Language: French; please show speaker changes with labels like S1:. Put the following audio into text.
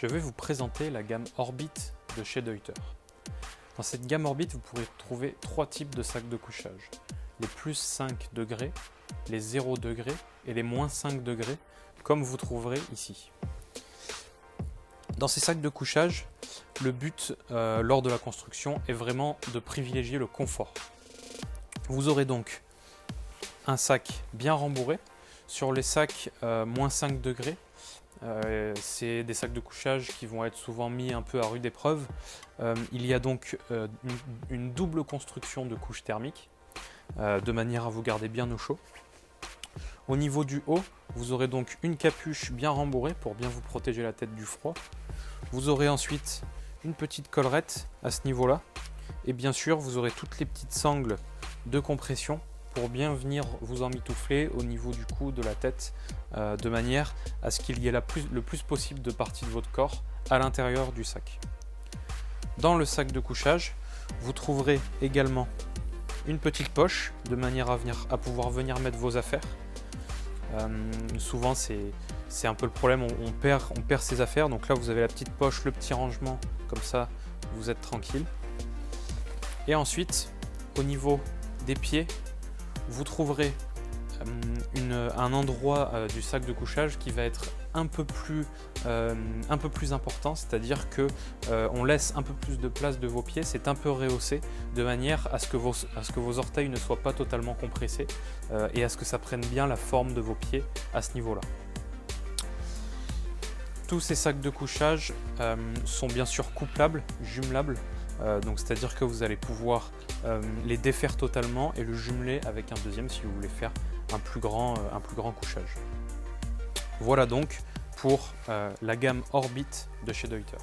S1: je vais vous présenter la gamme Orbit de chez Deuter. Dans cette gamme Orbit, vous pourrez trouver trois types de sacs de couchage. Les plus 5 degrés, les 0 degrés et les moins 5 degrés, comme vous trouverez ici. Dans ces sacs de couchage, le but lors de la construction est vraiment de privilégier le confort. Vous aurez donc un sac bien rembourré. Sur les sacs moins 5 degrés, c'est des sacs de couchage qui vont être souvent mis un peu à rude épreuve. Il y a donc une double construction de couches thermiques, de manière à vous garder bien au chaud. Au niveau du haut, vous aurez donc une capuche bien rembourrée pour bien vous protéger la tête du froid. Vous aurez ensuite une petite collerette à ce niveau-là. Et bien sûr, vous aurez toutes les petites sangles de compression pour bien venir vous emmitoufler au niveau du cou, de la tête, de manière à ce qu'il y ait le plus possible de parties de votre corps à l'intérieur du sac. Dans le sac de couchage, vous trouverez également une petite poche de manière à pouvoir venir mettre vos affaires. Souvent c'est un peu le problème, on perd ses affaires, donc là vous avez la petite poche, le petit rangement, comme ça vous êtes tranquille. Et ensuite, au niveau des pieds, vous trouverez un endroit du sac de couchage qui va être un peu plus important, c'est-à-dire que on laisse un peu plus de place de vos pieds, c'est un peu rehaussé de manière à ce que vos orteils ne soient pas totalement compressés et à ce que ça prenne bien la forme de vos pieds à ce niveau-là. Tous ces sacs de couchage sont bien sûr couplables, jumelables, donc c'est-à-dire que vous allez pouvoir les défaire totalement et le jumeler avec un deuxième si vous voulez faire un plus grand couchage. Voilà donc pour la gamme Orbit de chez Deuter.